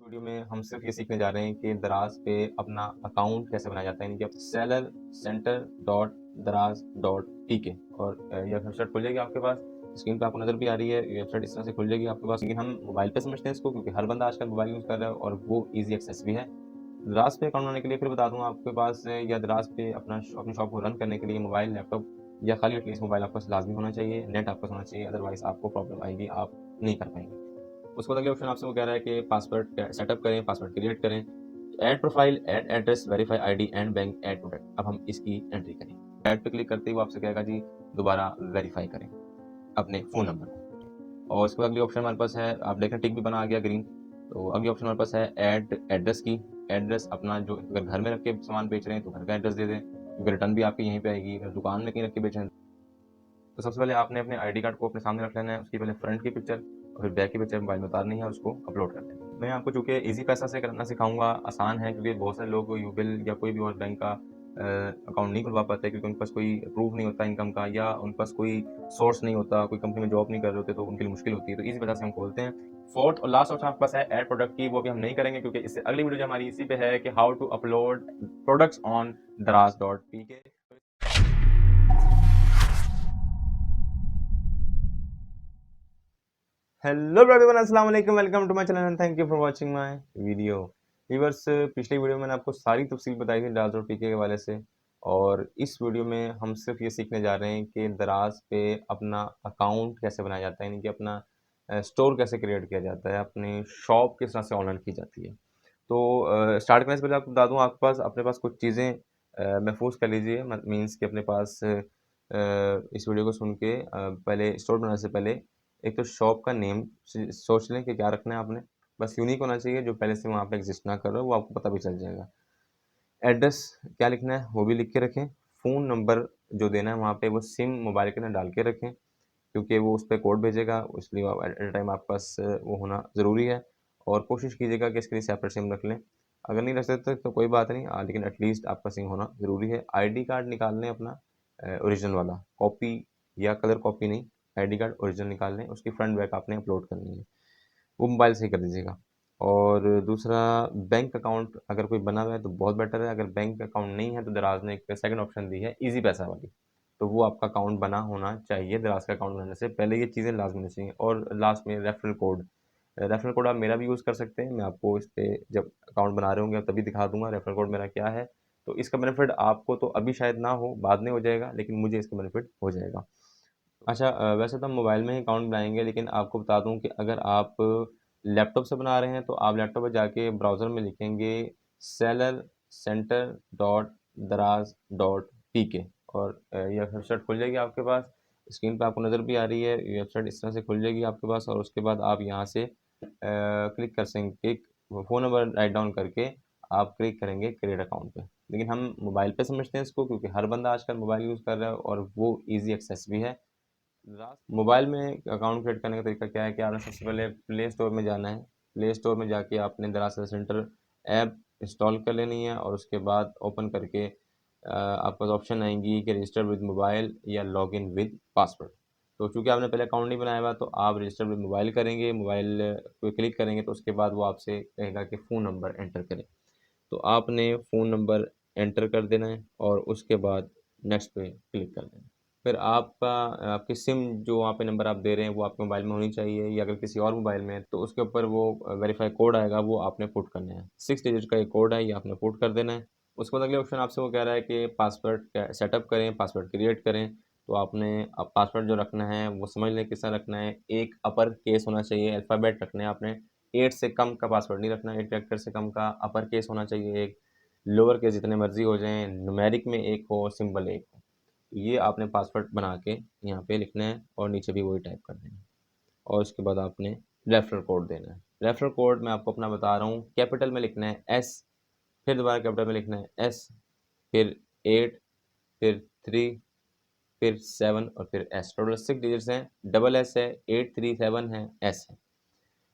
इस वीडियो में हम सिर्फ ये सीखने जा रहे हैं कि दराज पे अपना अकाउंट कैसे बनाया जाता है, यानी कि सेलर सेंटर डॉट दराज डॉट टीके। और यह वेबसाइट खुल जाएगी आपके पास। स्क्रीन पे आपको नजर भी आ रही है, ये वेबसाइट इस तरह से खुल जाएगी आपके पास। लेकिन हम मोबाइल पे समझते हैं इसको, क्योंकि हर बंदा आजकल मोबाइल यूज़ कर रहा है और वो ईजी एक्सेस भी है। दराज पे अकाउंट बनाने के लिए फिर बता दूँ आपके पास, या दराज पे अपनी शॉप को रन करने के लिए मोबाइल, लैपटॉप या खाली एटलीस्ट मोबाइल आपके पास लाजमी होना चाहिए। नेट आपके पास होना चाहिए, अदरवाइज आपको प्रॉब्लम आएगी, आप नहीं कर पाएंगे। उसके बाद अगले ऑप्शन आपसे वो कह रहा है कि पासवर्ड सेटअप करें, पासवर्ड क्रिएट करें, add profile, add address, verify ID and bank, add product. अब हम इसकी एंट्री करें। ऐड पे क्लिक करते ही वो आपसे कहेगा जी दोबारा वेरीफाई करें अपने फ़ोन नंबर को। और उसके बाद अगली ऑप्शन हमारे पास है, आप देखें टिक भी बना आ गया ग्रीन। तो अगली ऑप्शन हमारे पास है ऐड एड्रेस की। एड्रेस अपना, जो अगर घर में रख के सामान बेच रहे हैं तो घर का एड्रेस दे दें, क्योंकि रिटर्न भी आपकी यहीं पे आएगी। अगर दुकान में कहीं रख के बेच रहे हैं तो सबसे पहले आपने अपने आईडी कार्ड को अपने सामने रख लेना है। उसकी पहले फ्रंट की पिक्चर और फिर बैक की पिक्चर मोबाइल में उतारनी है, उसको अपलोड कर देना है। मैं आपको चूँकि ईज़ी पैसा से करना सिखाऊंगा, आसान है, क्योंकि बहुत सारे लोग यूबिल या कोई भी और बैंक का अकाउंट नहीं खुलवा पाते, क्योंकि उनके पास कोई प्रूफ नहीं होता इनकम का, या उनके पास कोई सोर्स नहीं होता, कोई कंपनी में जॉब नहीं कर रहे होते, तो उनके लिए मुश्किल होती है। तो इसी वजह से हम खोलते हैं। फोर्थ और लास्ट ऑप्शन आपके पास है ऐड प्रोडक्ट की। वो भी हम नहीं करेंगे, क्योंकि इससे अगली वीडियो जो हमारी इसी पे है कि how to upload products on Daraz dot P K. Hello everyone, अस्सलाम वालेकुम, welcome to my channel and thank you for watching my video. Viewers, पिछली वीडियो में मैंने आपको सारी तफसील बताई थी दराज और पीके के हवाले से, और इस वीडियो में हम सिर्फ ये सीखने जा रहे हैं कि दराज पे अपना अकाउंट कैसे बनाया जाता है, यानी कि अपना स्टोर कैसे क्रिएट किया जाता है, अपनी शॉप किस तरह से ऑनलाइन की जाती है। तो स्टार्ट करने से पहले आपको बता दूँ, आपके पास अपने पास कुछ चीज़ें महफूज कर लीजिए। मीन्स कि अपने पास इस वीडियो को सुन के पहले स्टोर बनाने से पहले एक तो शॉप का नेम सोच लें कि क्या रखना है आपने। बस यूनिक होना चाहिए, जो पहले से वहाँ पे एग्जिस्ट ना कर रहा हो, वो आपको पता भी चल जाएगा। एड्रेस क्या लिखना है वो भी लिख के रखें। फ़ोन नंबर जो देना है वहाँ पे वो सिम मोबाइल के अंदर डाल के रखें, क्योंकि वो उस पे कोड भेजेगा, इसलिए एट ए टाइम आपके पास वो होना ज़रूरी है। और कोशिश कीजिएगा कि इसके लिए सेपरेट सिम रख लें। अगर नहीं रख सकते तो कोई बात नहीं, लेकिन एटलीस्ट आपका सिम होना ज़रूरी है। आईडी कार्ड निकाल लें अपना, ओरिजिनल वाला, कॉपी या कलर कॉपी नहीं, आईडी कार्ड ओरिजिनल निकाल लें। उसकी फ्रंट बैक आपने अपलोड करनी है, वो मोबाइल से ही कर दीजिएगा। और दूसरा, बैंक अकाउंट अगर कोई बना हुआ है तो बहुत बेटर है। अगर बैंक अकाउंट नहीं है तो दराज ने एक सेकंड ऑप्शन दी है, ईज़ी पैसा वाली, तो वो आपका अकाउंट बना होना चाहिए। दराज का अकाउंट बनाने से पहले ये चीज़ें लाज़मी होनी चाहिए। और लास्ट में रेफरल कोड। रेफरल कोड आप मेरा भी यूज़ कर सकते हैं। मैं आपको इस पे जब अकाउंट बना रहे होंगे तभी दिखा दूँगा रेफरल कोड मेरा क्या है। तो इसका बेनिफिट आपको तो अभी शायद ना हो, बाद में हो जाएगा, लेकिन मुझे इसका बेनिफिट हो जाएगा। अच्छा, वैसे तो हम मोबाइल में ही अकाउंट बनाएँगे, लेकिन आपको बता दूँ कि अगर आप लैपटॉप से बना रहे हैं तो आप लैपटॉप पे जाके ब्राउज़र में लिखेंगे सेलर सेंटर डॉट दराज डॉट पीके, और ये वेबसाइट खुल जाएगी आपके पास। स्क्रीन पे आपको नज़र भी आ रही है, ये वेबसाइट इस तरह से खुल जाएगी आपके पास। और उसके बाद आप यहाँ से क्लिक कर सेंगे, click phone number right down करके आप क्लिक करेंगे क्रिएट अकाउंट पे। लेकिन हम मोबाइल पे समझते हैं इसको, क्योंकि हर बंदा आजकल मोबाइल यूज़ कर रहा है और वो ईज़ी एक्सेस भी है। मोबाइल में अकाउंट क्रिएट करने का तरीका क्या है कि आपने सबसे पहले प्ले स्टोर में जाना है। प्ले स्टोर में जाके आपने दरअसल सेंटर ऐप इंस्टॉल कर लेनी है, और उसके बाद ओपन करके आपके पास ऑप्शन आएंगी कि रजिस्टर विद मोबाइल या लॉग इन विद पासवर्ड। तो चूँकि आपने पहले अकाउंट नहीं बनाया हुआ, तो आप रजिस्टर विद मोबाइल करेंगे, मोबाइल पे क्लिक करेंगे तो उसके बाद वो आपसे कहेगा कि फ़ोन नंबर एंटर करें। तो आपने फ़ोन नंबर एंटर कर देना है और उसके बाद नेक्स्ट पे क्लिक कर देना है। फिर आपका आपकी सिम जो वहाँ पे नंबर आप दे रहे हैं वो आपके मोबाइल में होनी चाहिए, या अगर किसी और मोबाइल में है तो उसके ऊपर वो वेरीफाई कोड आएगा, वो आपने पुट करना है। 6 डिजिट का एक कोड है, ये आपने पुट कर देना है। उसके बाद अगले ऑप्शन आपसे वो कह रहा है कि पासवर्ड सेटअप करें, पासवर्ड क्रिएट करें। तो आपने अब पासवर्ड जो रखना है वो समझ लें किस तरह रखना है। एक अपर केस होना चाहिए, अल्फ़ाबेट रखने हैं आपने। 8 से कम का पासवर्ड नहीं रखना है, 8 कैरेक्टर से कम का। अपर केस होना चाहिए एक, लोअर केस जितने मर्ज़ी हो जाएँ, न्यूमेरिक में 1 हो, सिंबल 1 हो। ये आपने पासवर्ड बना के यहाँ पे लिखना है और नीचे भी वही टाइप कर देना है। और उसके बाद आपने रेफरल कोड देना है। रेफरल कोड मैं आपको अपना बता रहा हूँ, कैपिटल में लिखना है एस, फिर दोबारा कैपिटल में लिखना है एस, फिर 8, फिर 3, फिर 7 और फिर एस। टोटल 6 डिजिट्स हैं, डबल एस है, 837 है, एस है।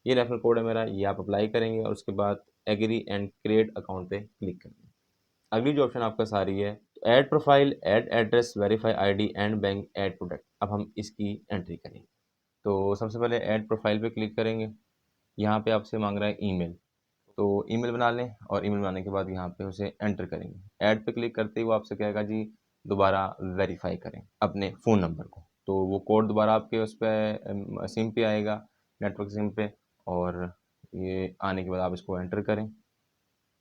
ये रेफरल कोड है मेरा, ये आप अप्लाई करेंगे और उसके बाद एग्री एंड क्रिएट अकाउंट पे क्लिक करेंगे। अगली जो ऑप्शन आपके पास आ रही है, add profile, add address, verify ID and bank, add product. अब हम इसकी एंट्री करेंगे। तो सबसे पहले ऐड प्रोफाइल पे क्लिक करेंगे। यहाँ पे आपसे मांग रहा है ईमेल। तो ईमेल बना लें और ईमेल बनाने के बाद यहाँ पे उसे एंटर करेंगे। ऐड पे क्लिक करते ही वो आपसे कहेगा जी दोबारा वेरीफाई करें अपने फ़ोन नंबर को। तो वो कोड दोबारा आपके उस पे सिम पे आएगा, नेटवर्क सिम पे, और ये आने के बाद आप इसको एंटर करें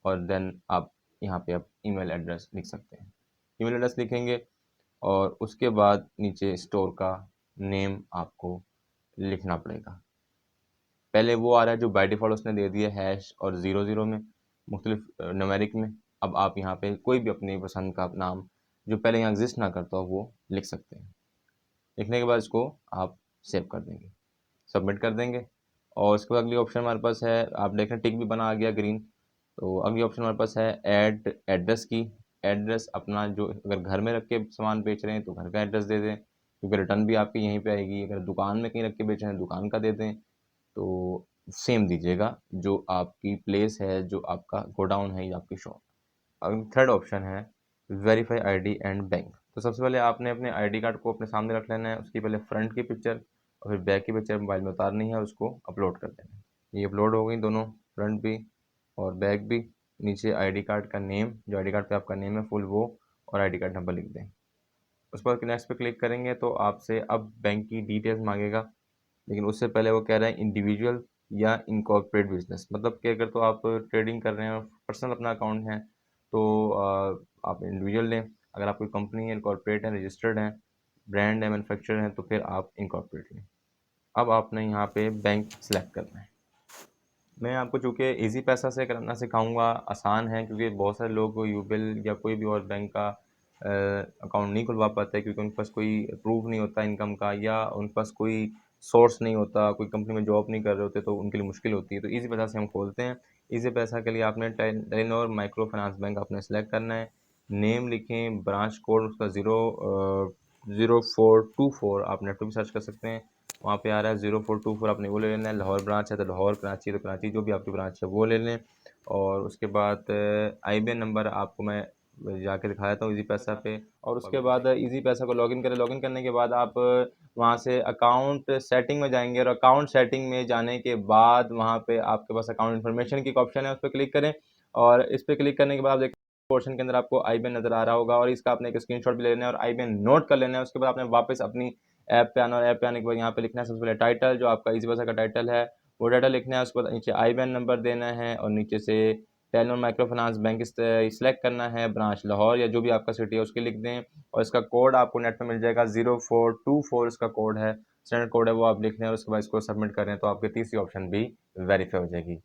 और देन आप यहाँ पे आप ईमेल एड्रेस लिख सकते हैं। ईमेल एड्रेस लिखेंगे और उसके बाद नीचे स्टोर का नेम आपको लिखना पड़ेगा। पहले वो आ रहा है जो बाय डिफ़ॉल्ट उसने दे दिया हैश और 00 में, मुख्तलिफ न्यूमेरिक में। अब आप यहाँ पे कोई भी अपनी पसंद का नाम जो पहले यहाँ एग्ज़िस्ट ना करता हो वो लिख सकते हैं। लिखने के बाद इसको आप सेव कर देंगे, सबमिट कर देंगे और उसके बाद अगली ऑप्शन हमारे पास है, आप देख रहे हैं टिक भी बना आ गया ग्रीन। तो अगली ऑप्शन हमारे पास है ऐड एड्रेस की। एड्रेस अपना जो अगर घर में रख के सामान बेच रहे हैं तो घर का एड्रेस दे दें, क्योंकि रिटर्न भी आपकी यहीं पे आएगी। अगर दुकान में कहीं रख के बेच रहे हैं दुकान का दे दें, तो सेम दीजिएगा जो आपकी प्लेस है, जो आपका गोडाउन है या आपकी शॉप। अब थर्ड ऑप्शन है वेरीफाई आईडी एंड बैंक। तो सबसे पहले आपने अपने आईडी कार्ड को अपने सामने रख लेना है, उसकी पहले फ्रंट की पिक्चर और फिर बैक की पिक्चर मोबाइल में उतारनी है और उसको अपलोड कर देना है। ये अपलोड हो गई दोनों, फ्रंट भी और बैक भी। नीचे आईडी कार्ड का नेम, जो आईडी कार्ड पे आपका नेम है फुल, वो और आईडी कार्ड नंबर लिख दें। उस पर नेक्स्ट पे क्लिक करेंगे तो आपसे अब बैंक की डिटेल्स मांगेगा, लेकिन उससे पहले वो कह रहा है इंडिविजुअल या इनकॉर्पोरेट बिजनेस। मतलब कि अगर तो आप ट्रेडिंग कर रहे हैं और पर्सनल अपना अकाउंट है तो आप इंडिविजुअल लें। अगर आप कोई कंपनी है, इनकॉर्पोरेट है, रजिस्टर्ड है, ब्रांड है, मैन्युफैक्चरर है, तो फिर आप इनकॉर्पोरेट लें। अब आपने यहाँ पे बैंक सेलेक्ट करना है। मैं आपको चूँकि ईज़ी पैसा से करना सिखाऊंगा, आसान है, क्योंकि बहुत सारे लोग यूबिल या कोई भी और बैंक का अकाउंट नहीं खुलवा पाते, क्योंकि उनके पास कोई प्रूफ नहीं होता इनकम का, या उनके पास कोई सोर्स नहीं होता, कोई कंपनी में जॉब नहीं कर रहे होते, तो उनके लिए मुश्किल होती है। तो ईज़ी पैसा से हम खोलते हैं। ईज़ी पैसा के लिए आपने टेलीनॉर माइक्रो फाइनेंस बैंक आपने सेलेक्ट करना है। नेम लिखें, ब्रांच कोड उसका 0424, आप नेट पर भी सर्च कर सकते हैं, वहाँ पे आ रहा है 0424, आपने वो ले लेना है। लाहौर ब्रांच है तो लाहौर, कराची तो कराची, जो भी आपकी ब्रांच है वो ले लें। और उसके बाद IBAN नंबर आपको मैं जाके दिखा देता हूँ ईज़ी पैसा पे। और उसके बाद ईज़ी पैसा को लॉगिन करें। लॉगिन करने के बाद आप वहाँ से अकाउंट सेटिंग में जाएंगे और अकाउंट सेटिंग में जाने के बाद वहाँ पे आपके पास अकाउंट इन्फॉर्मेशन की एक ऑप्शन है, उस पर क्लिक करें। और इस पर क्लिक करने के बाद आप देखें पोर्शन के अंदर आपको IBAN नज़र आ रहा होगा और इसका आपने एक स्क्रीनशॉट भी ले लेना है और IBAN नोट कर लेना है। उसके बाद आपने वापस अपनी ऐप पे आना और ऐप पे आने के बाद यहाँ पे लिखना है सबसे पहले टाइटल, जो आपका ईज़ी पैसा का टाइटल है वो टाइटल लिखना है। उसके बाद नीचे IBAN नंबर देना है और नीचे से Telenor micro finance bank select करना है, ब्रांच लाहौर या जो भी आपका सिटी है उसकी लिख दें। और इसका कोड आपको नेट पे मिल जाएगा 0424, इसका कोड है, स्टैंडर्ड कोड है, वो आप लिख लें और उसके बाद इसको सबमिट करें तो आपकी तीसरी ऑप्शन भी वेरीफाई हो जाएगी।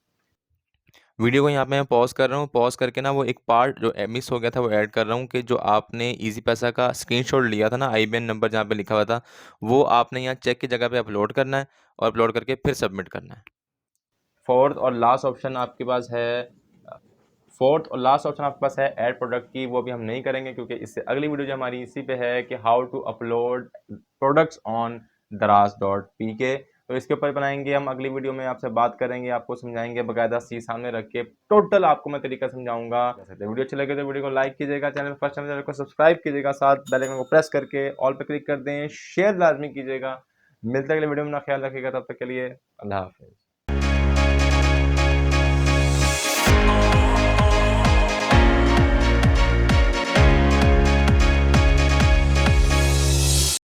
वीडियो को यहाँ पे मैं पॉज़ कर रहा हूँ, पॉज़ करके ना वो एक पार्ट जो मिस हो गया था वो ऐड कर रहा हूँ कि जो आपने ईज़ी पैसा का स्क्रीनशॉट लिया था ना, IBAN नंबर जहाँ पे लिखा हुआ था, वो आपने यहाँ चेक की जगह पे अपलोड करना है और अपलोड करके फिर सबमिट करना है। फोर्थ और लास्ट ऑप्शन आपके पास है फोर्थ और लास्ट ऑप्शन आपके पास है ऐड प्रोडक्ट की। वो भी हम नहीं करेंगे क्योंकि इससे अगली वीडियो जो हमारी इसी पे है कि how to upload products on daraz.pk। तो इसके ऊपर बनाएंगे हम अगली वीडियो में, आपसे बात करेंगे, आपको समझाएंगे बकायदा चीज सामने रख के, टोटल आपको मैं तरीका समझाऊंगा। वीडियो अच्छी लगे तो वीडियो को लाइक कीजिएगा, चैनल फर्स्ट टाइम चैनल को सब्सक्राइब कीजिएगा, साथ बेल आइकन को प्रेस करके ऑल पे क्लिक कर दें, शेयर लाजमी कीजिएगा। मिलते हैं अगले वीडियो में, ना ख्याल रखिएगा, तब तक के लिए अल्लाह हाफिज़।